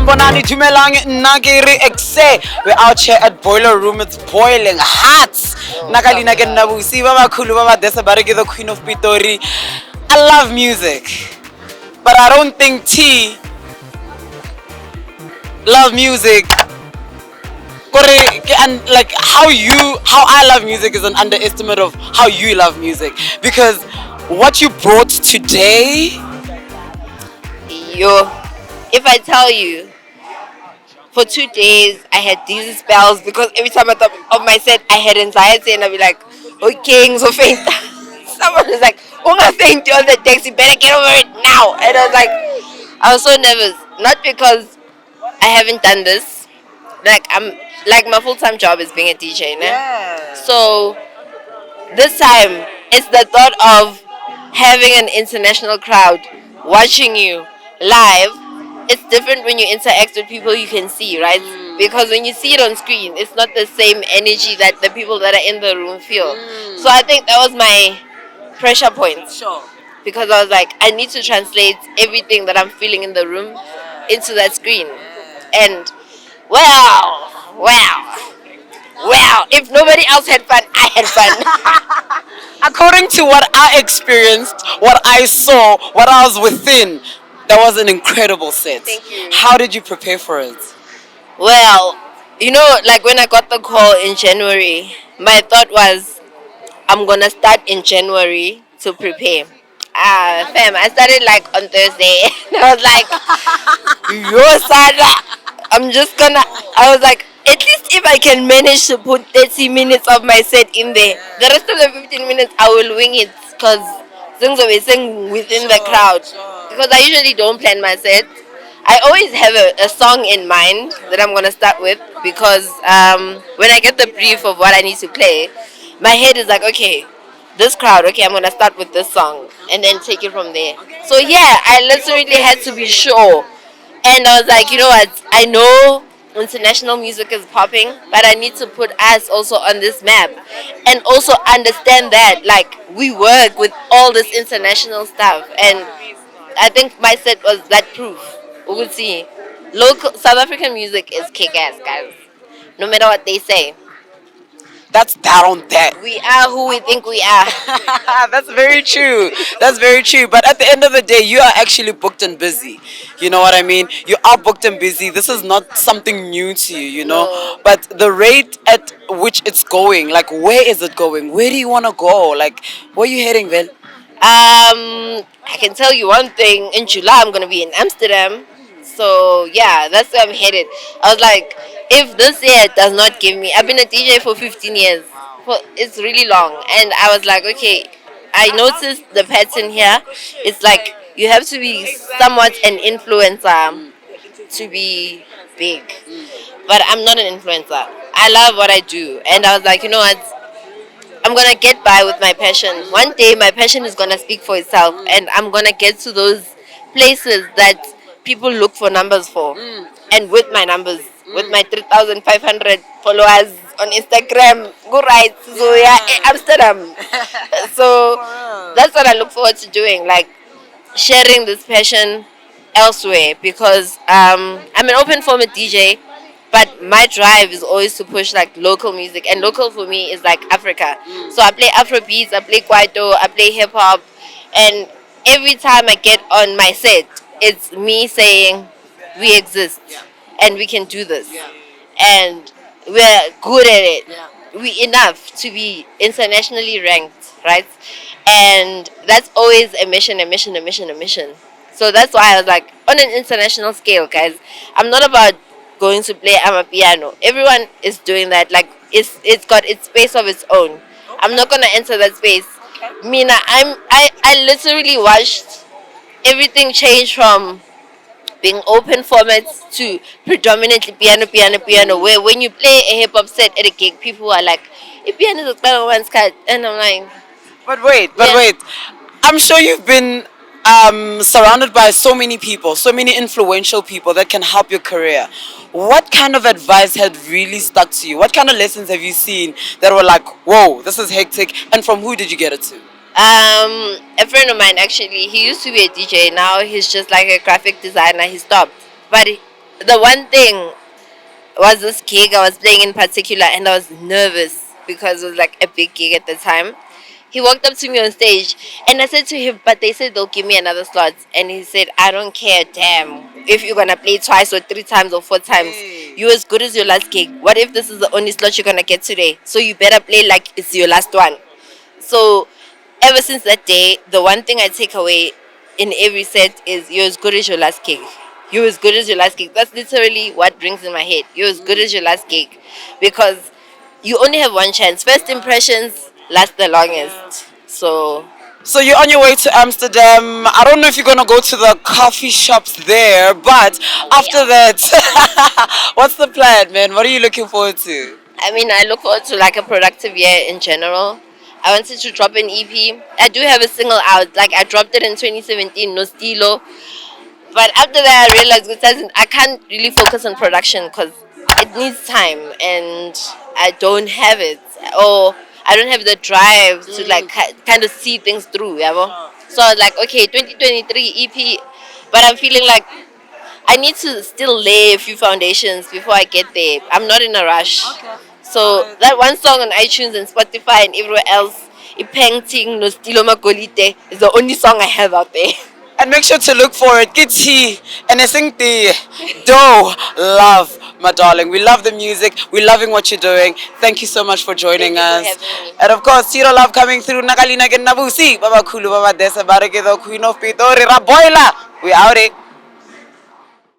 Sambonani Tumelang Nagiri Exe. We're out here at Boiler Room. It's boiling hot. Nakalina Nabusi Baba Kulu Baba Desa Bariki, the Queen of Pitori. I love music, but I don't think T love music. And like how I love music is an underestimate of how you love music, because what you brought today, if I tell you, for 2 days I had these spells because every time I thought of my set I had anxiety and I'd be like, okay, so faint. Someone was like, Unga faint on the text, you better get over it now. And I was like, I was so nervous. Not because I haven't done this. Like my full-time job is being a DJ, né? yeah. So this time it's the thought of having an international crowd watching you live. It's different when you interact with people you can see, right? Because when you see it on screen, it's not the same energy that the people that are in the room feel. So I think that was my pressure point. Sure. Because I was like, I need to translate everything that I'm feeling in the room into that screen. And wow, if nobody else had fun, I had fun. According to what I experienced, what I saw, what I was within, that was an incredible set. Thank you. How did you prepare for it? Well, like when I got the call in January, my thought was, I'm gonna start in January to prepare. Fam, I started like on Thursday. I was like, yo, Sada, I was like, at least if I can manage to put 30 minutes of my set in there, the rest of the 15 minutes I will wing it because things will be sing within the crowd. Because I usually don't plan my set. I always have a song in mind that I'm going to start with because when I get the brief of what I need to play, my head is like, okay, this crowd, okay, I'm going to start with this song and then take it from there. So yeah, I literally had to be sure. And I was like, you know what, I know international music is popping, but I need to put us also on this map and also understand that like we work with all this international stuff. And I think my set was that proof. We would see local South African music is kick-ass, guys, no matter what they say. That's that on that. We are who we think we are. That's very true. That's very true. But at the end of the day, you are actually booked and busy. You know what I mean? You are booked and busy. This is not something new to you, you know? No. But the rate at which it's going, like, where is it going? Where do you want to go? Like, where are you heading, Vel? I can tell you one thing. In July, I'm gonna be in Amsterdam. So yeah, that's where I'm headed. I was like, if this year does not give me, I've been a DJ for 15 years. It's really long, and I was like, okay, I noticed the pattern here. It's like you have to be somewhat an influencer to be big, but I'm not an influencer. I love what I do, and I was like, you know what? I'm gonna get by with my passion. One day, my passion is gonna speak for itself, and I'm gonna get to those places that people look for numbers for. And with my numbers, with my 3,500 followers on Instagram, go right, so yeah, Amsterdam. So that's what I look forward to doing, like sharing this passion elsewhere, because I'm an open format DJ, but my drive is always to push like local music, and local for me is like Africa. So I play Afro beats, I play Kwaito, I play hip hop, and every time I get on my set, it's me saying we exist and we can do this, and we're good at it. We enough to be internationally ranked, right? And that's always a mission, a mission, a mission, a mission. So that's why I was like, on an international scale, guys, I'm not about going to play piano. Everyone is doing that. Like it's got its space of its own. I'm not gonna enter that space. Mina, I literally watched everything change from being open formats to predominantly piano, where when you play a hip hop set at a gig, people are like, "If piano is a one's cut," and I'm like, But wait. I'm sure you've been surrounded by so many people, so many influential people that can help your career. What kind of advice had really stuck to you? What kind of lessons have you seen that were like, whoa, this is hectic? And from who did you get it to? A friend of mine actually, he used to be a DJ. Now he's just like a graphic designer. He stopped, but the one thing was this gig I was playing in particular, and I was nervous because it was like a big gig at the time. He walked up to me on stage, and I said to him, "But they said they'll give me another slot." And he said, "I don't care, damn. If you're gonna play twice or three times or four times, you're as good as your last gig. What if this is the only slot you're gonna get today? So you better play like it's your last one." So ever since that day, the one thing I take away in every set is you're as good as your last gig. You're as good as your last gig. That's literally what rings in my head. You're as good as your last gig. Because you only have one chance. First impressions last the longest. So So you're on your way to Amsterdam. I don't know if you're gonna go to the coffee shops there, but after that, what's the plan, man? What are you looking forward to? I mean, I look forward to like a productive year in general. I wanted to drop an EP. I do have a single out. Like I dropped it in 2017, No Stilo. But after that, I realized I can't really focus on production because it needs time, and I don't have it, or I don't have the drive to like kind of see things through. Yeah, so I was like, okay, 2023 EP, but I'm feeling like I need to still lay a few foundations before I get there. I'm not in a rush. So that one song on iTunes and Spotify and everywhere else, Ipainting No Stilo Magolite, is the only song I have out there. And make sure to look for it. Kitty and I think the Do Love, my darling. We love the music. We're loving what you're doing. Thank you so much for joining Thank you for us. having me. And of course, Teedo Love coming through. Nakalina Nabusi. Baba Kulu, Baba Desa, Barake, the Queen of Pitori, Boiler. We out it.